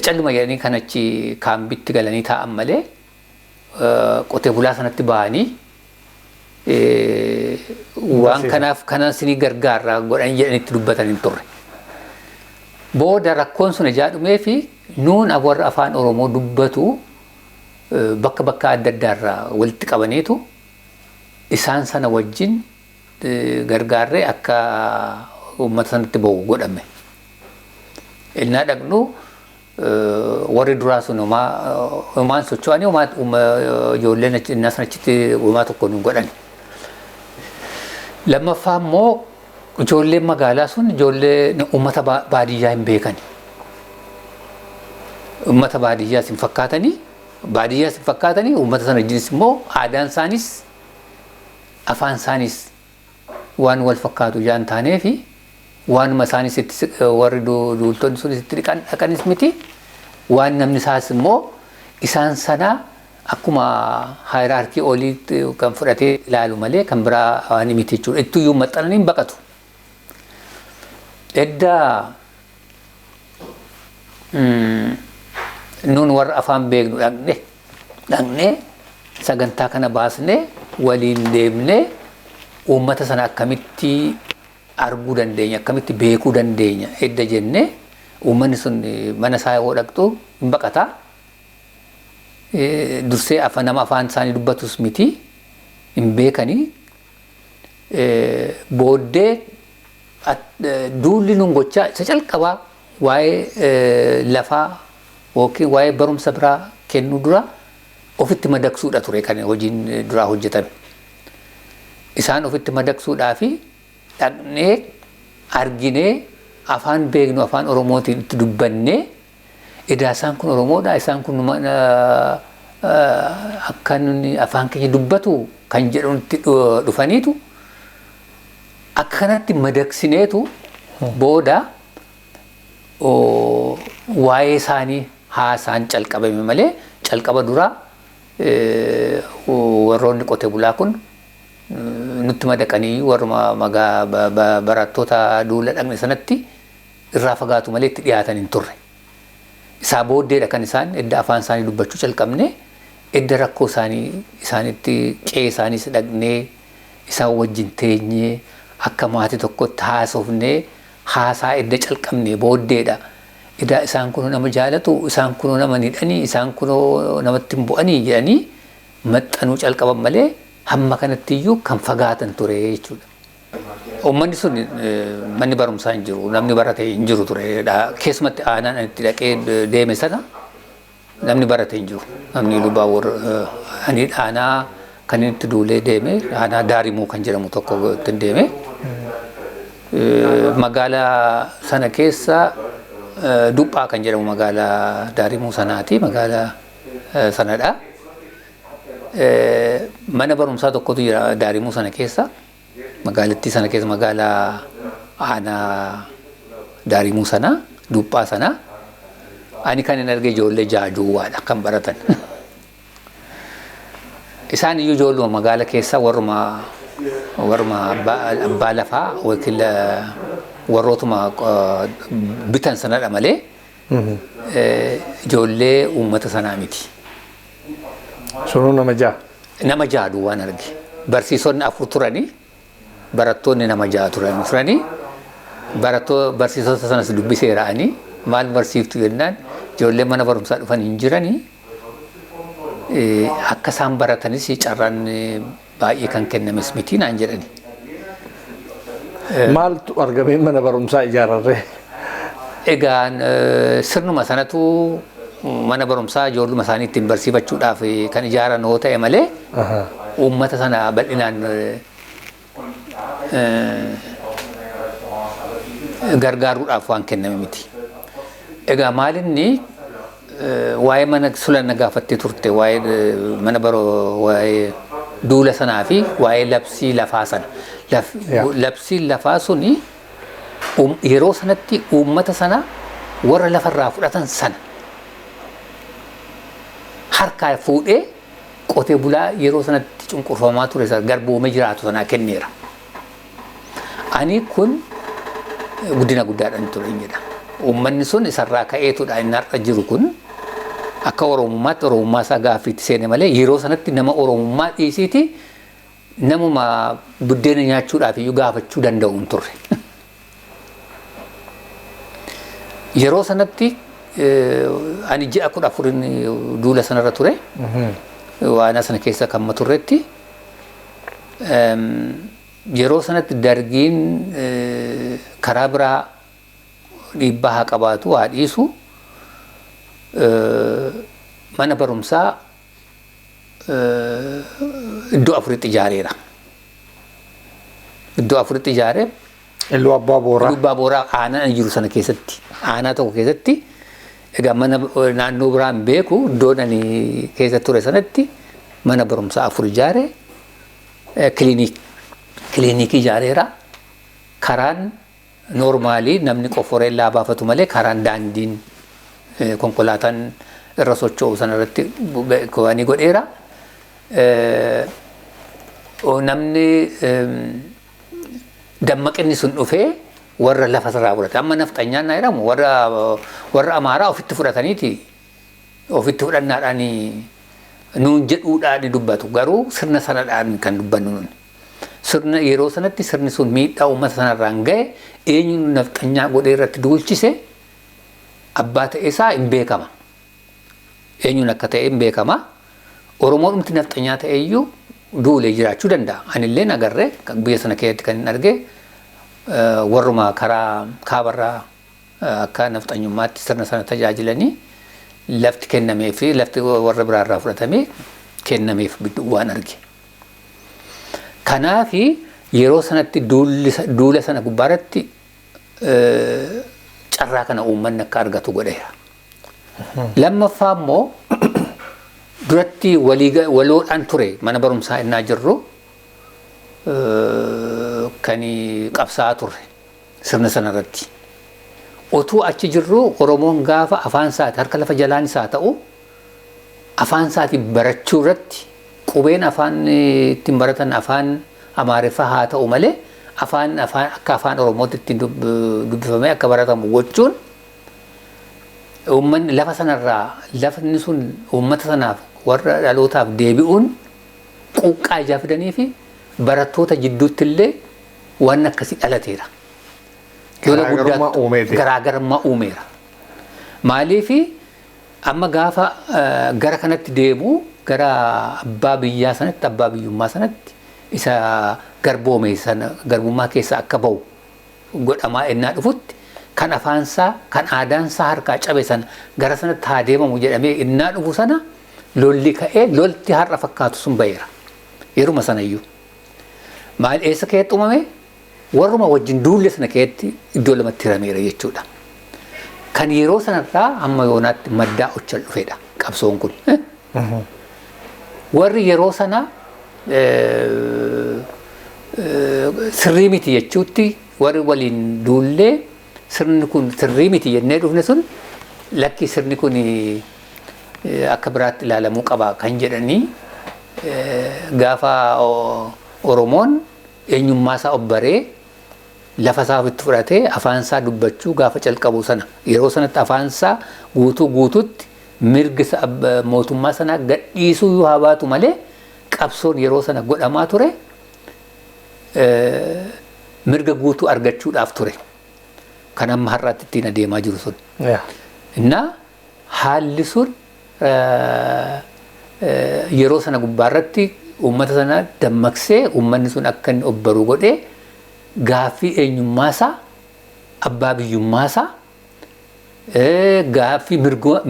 S2: calluma jedhanii kan achi kaambitti galanii taa'an malee qotee bulaa sanatti ba'anii waan kanaaf kanan sinii gargaarraa godhan jedhanitti dubbatan hin turre. Booda rakkoon sun ijaa dhumee fi nuun warra afaan Oromoo dubbatu bakka adda addaarraa walitti qabaniitu isaan sana wajjin gargaarree akka uummata sanatti ba'u godhame. Innaa dhaqnu warri duraa sun homaan socho'anii ijoolleen innaa sanachitti homaa tokko nu godhan. Lammaffaa immoo ijoolleen magaalaa sun ijoollee uummata baadiyyaa hin beekan. Uummata baadiyyaas hin fakkaatanii uummata sana wajjinis immoo aadaan isaanis afaan isaanis waan wal fakkaatu jaan taanee fi waanuma isaanis warri duultonni sunis itti dhaqanis miti waan namni isaas immoo isaan sana akkuma haayiraarkii oliitti kan fudhatee ilaalu malee kan biraa waan miti jechuudha. Ittuyyuu maxxananii hin baqatu. Edda nuun warra afaan beeknu dhaqne sagantaa kana baasnee waliin deemnee uummata sana akkamitti arguu dandeenya akkamitti beekuu dandeenya edda jennee uummanni sun mana isaa yoo dhaqxu hin baqataa. Dursee nama afaan isaanii dubbatus miti hin beekanii booddee duulli nun gochaa isa calqabaa waa'ee lafaa yookiin waa'ee barumsa biraa kennuu dura ofitti madaqsuudha ture kan hojiin duraa hojjetame. Isaan ofitti madaqsuudhaa fi dhaqnee arginee afaan beeknu afaan Oromootiin itti dubbannee edaa isaan kun Oromoodha isaan kun akka afaan keenya dubbatu kan jedhutti dhufaniitu akka kanatti madaqsineetu booda waa'ee isaanii haasaan calqabame malee calqaba dura warroonni qote bulaa kun nutti madaqanii warra barattoota duula dhaqne sanatti irraa fagaatu malee itti dhiyaatan hin turre. Isaa booddeedha kan isaan edda afaan isaanii dubbachuu calqabne edda rakkoo isaanitti qe'ee isaaniis dhaqnee isaan wajjin teenyee akka maatii tokkotti haasofnee haasaa edda calqabne booddeedha. Ida isaan kun nama jaalatu, isaan kun nama nidhanii, isaan kun namatti hin bu'anii jedhanii maxxanuu calqaban malee hamma kanatti iyyuu kan fagaatan ture jechuudha. Uummanni sun manni barumsaa hin jiru, namni barate hin jiru ture. Keessumatti aanaan itti dhaqee deeme sana namni barate hin jiru. Namni Lubaabor aanaa kan inni itti duulee deeme, aanaa Daarimuu kan jedhamu tokko ittiin deeme. Magaalaa sana keessa Duphaa kan jedhamu magaalaa Daarimuu sanaati, magaalaa sanadha. Mana barumsaa tokkotu jira Daarimuu sana keessa. Magaalattii sana keessa magaalaa aanaa Daarimuu sana, Duphaa sana. Ani kan hin arge ijoollee jaajuwaadha kan baratan. Isaan iyyuu ijoolluma magaalaa keessa warruma abbaa lafaa yookiin warrootuma bitan sanadha malee ijoollee uummata sanaa miti.
S3: Sunuu nama ja'a.
S2: Nama ja'a duwwaan arge. Barsiisonni 4 turanii, barattoonni nama ja'a turanii, barsiisota sanas dubbiseera'anii maal barsiiftu jennaan ijoollee mana barumsaa dhufan hin jiranii akka isaan baratanis carraan baay'ee kan kennames miti naan jedhani.
S3: Maaltu argamee mana barumsaa ijaararree?
S2: Egaan sirnuma sanatu mana barumsaa ijoolluma isaanii ittiin barsiifachuudhaaf kan ijaaran yoo ta'e malee uummata sana bal'inaan gargaaruudhaaf waan kenname miti. Egaa maalinni waa'ee mana sulanna gaafattee turte waa'ee mana waa'ee duula sanaa fi waa'ee labsii lafaa sana. Labsiin lafaa suni yeroo sanatti uummata sana warra lafarraa fudhatan sana harkaa fuudhee qotee bulaa yeroo sanatti cunqurfamaa ture garboomee jiraatu sanaa kenneera. Ani kun guddina guddaadhaan ture jedha. Uummanni sun isarraa ka'eetudha inni har'a jiru kun akka Oromummaatti Oromummaa isaa gaaffiitti seene malee yeroo sanatti nama Oromummaa dhiisiiti namuma buddeena nyaachuudhaaf iyyuu gaafachuu danda'u hin turre. Yeroo sanatti ani ji'a 14 duula sanarra ture. Waana sana keessa kan turretti yeroo sanatti dargiin karaa biraa dhiibbaa haa qabaatu haa dhiisu mana barumsaa iddoo 4tti ijaareera. Iddoo 4tti ijaaree
S3: Iluu Abbaa Booraa.
S2: Iluu Abbaa Booraa aanaa jiru sana keessatti aanaa tokko keessatti egaa mana naannoo biraan beeku iddoon ani keessa ture sanatti mana barumsaa 4 ijaaree kiliinikii ijaareera. Karaan noormaalii namni qoforellaa baafatu malee karaan daandiin konkolaataan irra socho'u sanarratti waan godheera. Namni dammaqinni sun dhufee warra lafa sarara fudhate amma nafxanyaan naa jedhamu warra Amaaraa ofitti fudhataniiti ofitti fudhannaadhaan nuun jedhuudhaan dubbatu garuu sirna sanadhaan kan dubbannu nun. Sirna yeroo sanatti sirni sun miidhaa uummata sanarraan ga'e eenyuun nafxanyaa godhee irratti duulchise abbaa ta'e isaa hin beekama. Eenyuun akka ta'e hin beekama. Oromoodhumti nafxanyaa ta'e iyyuu duulee jiraachuu danda'a. Anillee agarree biyya sana keessatti kan hin arge warruma karaa kaabarraa akka nafxanyummaatti sirna sana tajaajilanii lafti kennamee fi lafti warra biraarraa fudhatamee kennameef waan arge. Kanaafi yeroo sanatti duula sana gubbaarratti carraa kana uummanni akka argatu godheera. Lammaffaa immoo duratti waloodhaan ture mana barumsaa innaa jirru kan qabsaa turre sirna sanarratti. Otuu achi jirru Oromoon gaafa afaan isaati harka lafa jalaan isaa ta'u afaan isaatii barachuu irratti qubeen afaan ittiin baratan afaan Amaariffaa haa ta'u malee afaan akka afaan Oromootti ittiin dubbifamee akka baratamu gochuun uummanni lafa sanarraa lafni sun uummata sanaaf warra dhalootaaf deebi'uun quuqqaa ijaa fidanii fi barattoota jidduutti illee waan akkasii dhalateera. Garaagarummaa uumeera. Maaliifi amma gaafa gara kanatti deemu gara abbaa biyyaa sanatti abbaa biyyummaa sanatti isa garboome sana garbummaa keessa akka ba'u godhamaa ennaa dhufutti kan afaansaa kan aadaansaa harkaa cabe sana gara sanatti haa deemamu jedhamee ennaa dhufu sana lolli ka'ee lolti har'a fakkaatu sun ba'eera. Yeruma sanayyuu. Maal eessa keessatti uumame? Warruma wajjin duulle sana keessatti iddoo lamatti hirameera jechuudha. Kan yeroo sanarraa hamma yoonaatti maddaa ochal dhufedha qabsoon kun. Warri yeroo sana sirrii miti jechuutti warri waliin duullee sirni kun sirrii miti jennee dhufne sun lakki sirni kun akka biraatti ilaalamuu qaba kan jedhanii gaafa Oromoon eenyummaa isaa obbaree lafa isaa ofitti fudhatee afaan isaa dubbachuu gaafa calqabu sana yeroo sanatti afaan isaa guutuutti mirga mootummaa sanaa gadhiisuu yoo haa baatu malee qabsoon yeroo sana godhamaa ture mirga guutuu argachuudhaaf ture. Kan amma har'aatti ittiin adeemaa jiru sun. Innaa haalli sun yeroo sana gubbaarratti uummata sana dammaqsee uummanni sun akka inni obbaruu godhee gaaffii eenyummaasaa abbaa biyyummaasaa gaaffii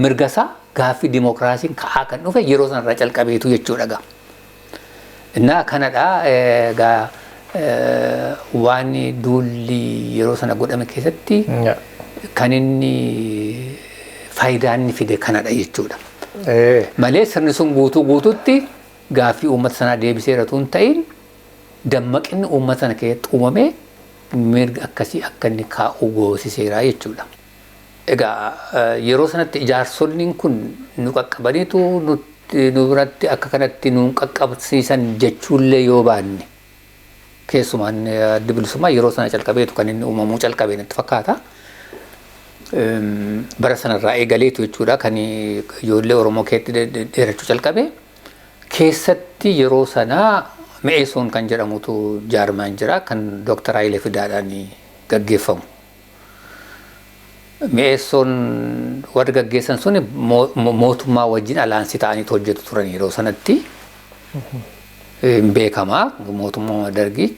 S2: mirgasaa gaaffii dimookiraasiin ka'aa kan dhufe yeroo sanarraa calqabeetu jechuudha. Innaa kanadha waan duulli yeroo sana godhame keessatti kan inni faayidaa inni fide kanadha jechuudha. Malee sirni sun guutuutti gaaffii uummata sanaa deebiseera tun ta'in dammaqinni uummata sana keessatti uumamee mirga akkasii akka inni kaa'u goosiseera jechuudha. Egaa yeroo sanatti ijaarsonni kun nu qaqqabaniitu nu biratti akka kanatti nu qaqqabsiisan jechuullee yoo baanne keessumaan adda bilisummaa yeroo sana calqabeetu kan inni uumamuu calqabee natti fakkaata. Bara sanarraa eegaleetu jechuudha kan ijoollee Oromoo keessatti dheerachuu calqabe. Keessatti yeroo sanaa Mi'eessoon kan jedhamutu jaarmaan jira kan Dr. Hayilee Fidaadhaan gaggeeffamu. Mi'eessoon warri gaggeessan suni mootummaa wajjin alaansii ta'anii hojjetu turan yeroo sanatti. Beekamaa mootummaa dargii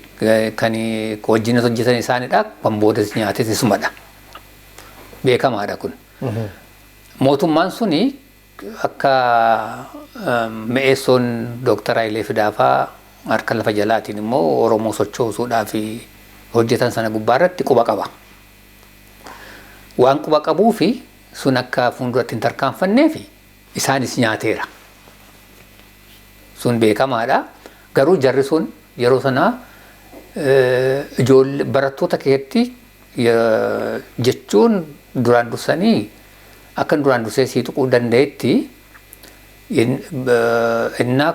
S2: kan wajjin hojjetan isaanidha kan boodas nyaates isumadha. Beekamaadha kun. Mootummaan suni akka Mi'eessoon Dr. Hayilee Fidaafaa harka lafa jalaatiin immoo Oromoo sochoosuudhaaf hojjetan sana gubbaarratti quba qaba. Waan quba qabuu fi sun akka fuulduratti hin tarkaanfannee fi isaanis nyaateera. Sun beekamaadha. Garuu jarri sun yeroo sana ijoollee barattoota keessatti jechuun duraan dursanii akka duraan dursee sii tuquu danda'etti innaa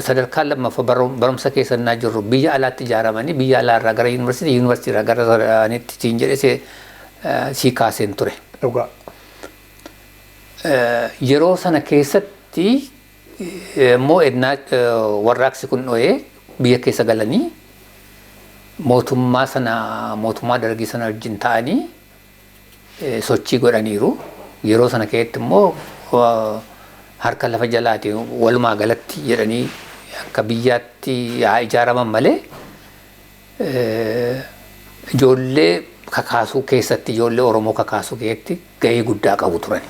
S2: sadarkaa lammaffaa barumsa keessa innaa jirru biyya alaatti ijaaramanii biyya alaarraa gara yuunivarsiitiirraa gara sanaatti siin jedhee sii kaaseen ture. Yeroo sana keessatti immoo innaa warraaqsi kun dho'ee biyya keessa galanii mootummaa dargii sana wajjin ta'anii sochii godhaniiru. Yeroo sana keessatti immoo harka lafa jalaatiin walumaa galatti jedhanii akka biyyaatti haa ijaaraman malee ijoollee kakaasuu keessatti ijoollee Oromoo kakaasuu keessatti gahee guddaa qabu turan.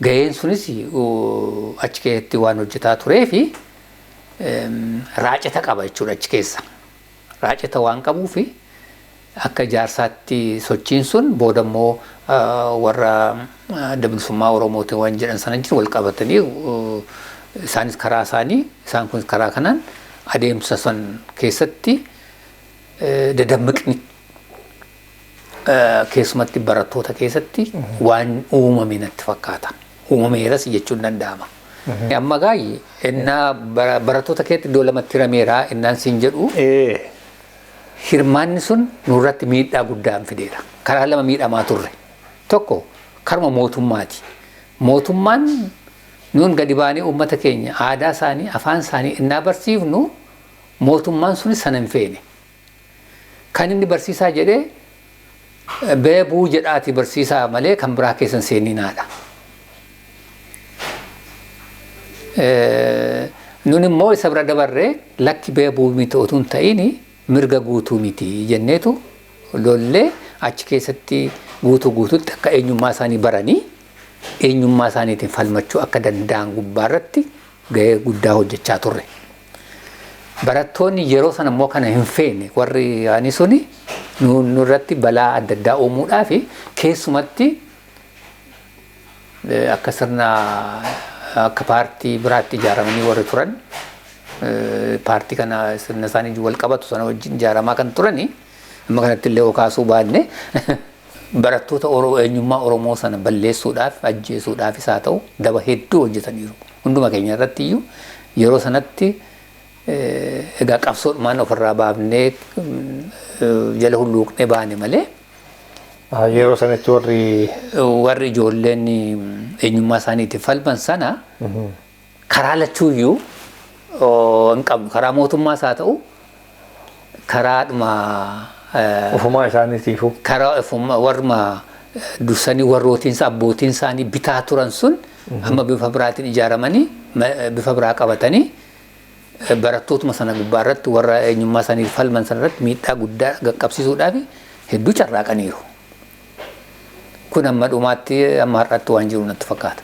S2: Gaheen sunis achi keessatti waan hojjetaa turee fi raaceta qaba jechuudha achi keessa. Raaceta waan qabuufi akka ijaarsaatti sochiin sun booda immoo warra adda bilisummaa Oromootiin waan jedhan sana wajjin wal qabatanii isaanis karaa isaanii isaan kun karaa kanaan adeemsa san keessatti dadammaqni keessumatti barattoota keessatti waan uumame natti fakkaata. uumameeras jechuun danda'ama. Amma gaayyi innaa barattoota keetti iddoo lamatti hirameera innaan siin jedhu hirmaanni sun nurratti miidhaa guddaan fideera. Karaa lama miidhamaa turre. Tokko karma mootummaati. Mootummaan nuun gadi baanee uummata keenya aadaa isaanii afaan isaanii innaa barsiifnu mootummaan sun sana hin feene. Kan inni barsiisaa jedhee beebuu jedhaati barsiisaa malee kan biraa keessan seeninaadha. Nun immoo isa bira dabarree lakki beebuu miti otuun ta'ini mirga guutuu miti jenneetu lollee achi keessatti guutuutti akka eenyummaa isaanii baranii eenyummaa isaaniitiin falmachuu akka danda'an gubbaarratti gahee guddaa hojjechaa turre. Barattoonni yeroo sana immoo kana hin feene warri ani suni nurratti balaa adda addaa uumuudhaa fi keessumatti akka sirna akka paartii biraatti ijaaramanii warri turan paartii kana sirna isaanii wal qabatu sana wajjin ijaaramaa kan turani amma kanatti illee okaasuu baanne barattoota eenyummaa Oromoo sana balleessuudhaaf ajjeesuudhaaf isaa ta'u daba hedduu hojjetaniiru. Hunduma keenya irratti iyyuu yeroo sanatti egaa qabsoodhumaan ofirraa baafnee jala hulluuqnee baane malee.
S3: Yeroo sanatti
S2: warri ijoolleen eenyummaa isaaniitiif falman sana karaa lachuuyyuu hin qabnu. Karaa mootummaas haa ta'u karaadhuma
S3: ofumaa isaaniitiifu.
S2: Karaa warma dursanii warrootiinsa abbootiin isaanii bitaa turan sun amma bifa biraatiin ijaaramanii bifa biraa qabatanii barattootuma sana gubbaarratti warra eenyummaa isaaniif falman sanarratti miidhaa guddaa qaqqabsiisuudhaaf hedduu carraaqaniiru. Kun amma dhumaatti amma har'aatti waan jiru natti fakkaata.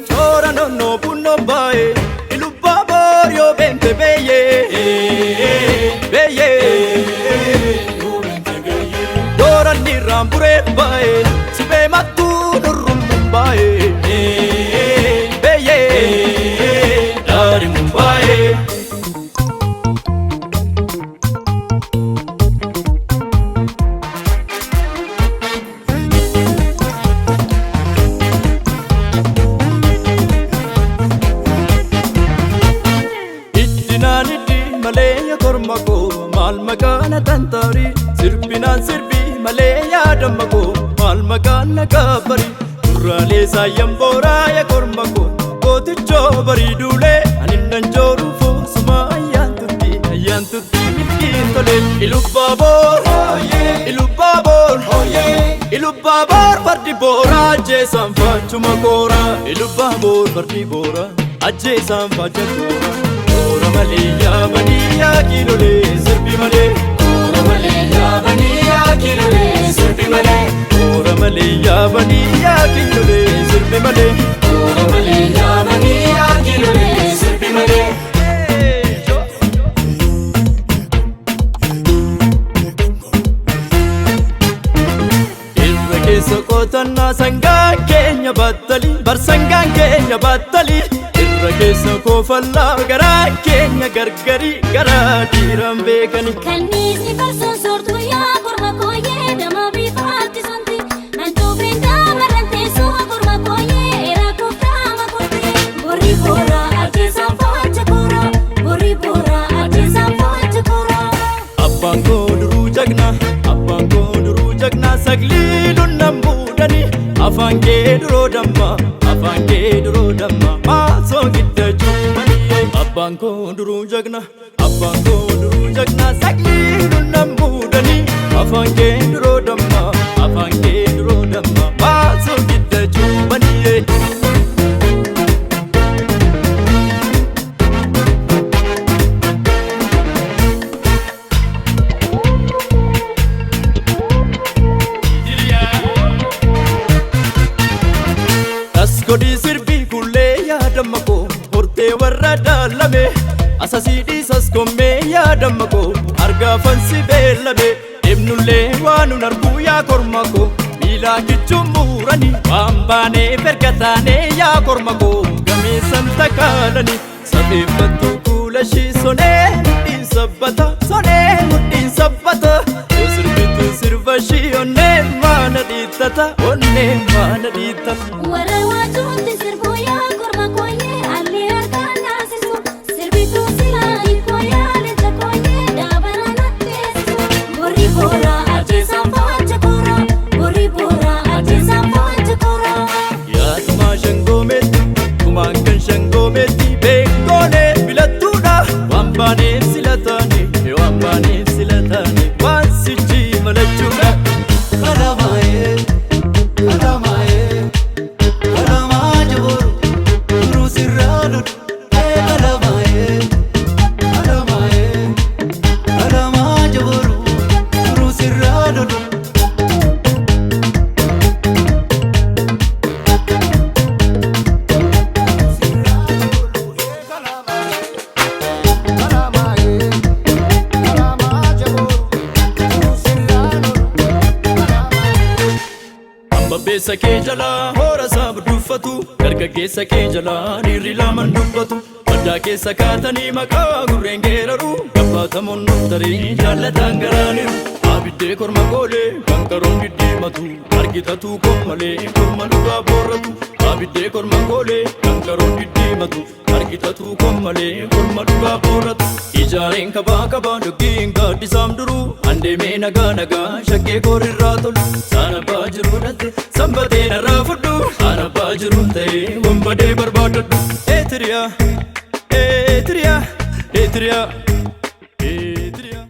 S1: Chora no bunno bae ilubba borio bente beye beye Dora ni rambure bae sibe matu nurum bae beye dari mumbai kormako mal magana tantari sirbinan sirbi maleya damako mal magana kabari durale sayambora ya kormako goticho bari dule anindan joru fu suma ayantuti mitkintole ilubabor bardi bora je sanfachuma kora ilubabor bardi bora ajje sanfachuma Ora Malia Bania Kilole Sirbi Male Ora Malia Bania Kilole Sirbi Male Ora Malia Bania Kilole Sirbi Male Ora Malia Bania Kilole Sirbi Male Irra keessa qotanna sangaan keenya battali bar sangaan keenya battali Irra keessa koofallaa garaa keenya gargari garaa dhiiran beekani.
S4: Kanniisni farsoon soortuu yaa korma kooyee dama bifaatti sonti nantuu beendaa marran teessoo korma kooyee eeraa kooftaama kootee borri booraa ajjeesaan foocha kooraa borri booraa ajjeesaan foocha kooraa.
S1: Abbaan koo duruu jagnaa saglii lunnan buudhani afaan kee duroo dammaa. Afange duro damma maso gitta chumani Abban ko duru jagna sakli nunnam budani Afange duro damma maso gitta chumani Kodi sirbi kulle ya damako horte warra dalame asasidi saskomme ya damako arga fansi belabe ibnulle wanu narbu ya kormako bila kichumurani bambane bergatane ya kormako game santa kalani sabibatu kulashi sone mudin sabbata sirbitu sirvashi onne mana ditata
S5: Finfinnee maana dhiittan.
S4: Warra waajuutti sirbu yaa korma kooyee allee harkaan naasisu sirbituu silaa hiikoo yaaletta kooyee daabala natteessisu borri boora ajjeesaan faacha koora borri boora ajjeesaan faacha koora.
S5: Yaatumaa shangoomeetti kumaan kan shangoomeetti beekoonee filattuudha waan baaneef sila taane waan baaneef sila taane waan sichi malachuudha.
S1: Kalamaayee kalamaayee kalamaa jaboru duruu sirraa lolu. Kalamaayee kalamaayee kalamaa jaboru duruu sirraa lolu.
S5: Babbeessa kee jalaa hoora isaa budduuffatu dargaggeessa kee jalaa dhiirri lama dubbatu maddaa keessa kaatanii maqaa gurreen geeraru gabbatamuun nuftarii jaallataan garaaniru abiddee korma goolee kan qaroon diddiimatu argitatu kommalee korma dhugaa boorratu abiddee korma goolee kan qaroon diddiimatu argitatu kommalee korma dhugaa boorratu ijaareen kabaa kabaa doggiin gaaddisaam duruu andeemee nagaa nagaa shakkee koorirraa tolu saana baa jiru dhatte sanbatee narraa fudhu ana baa jiru ta'ee wambadee barbaadadhu eetiriyaa eetiriyaa eetiriyaa eetiriyaa.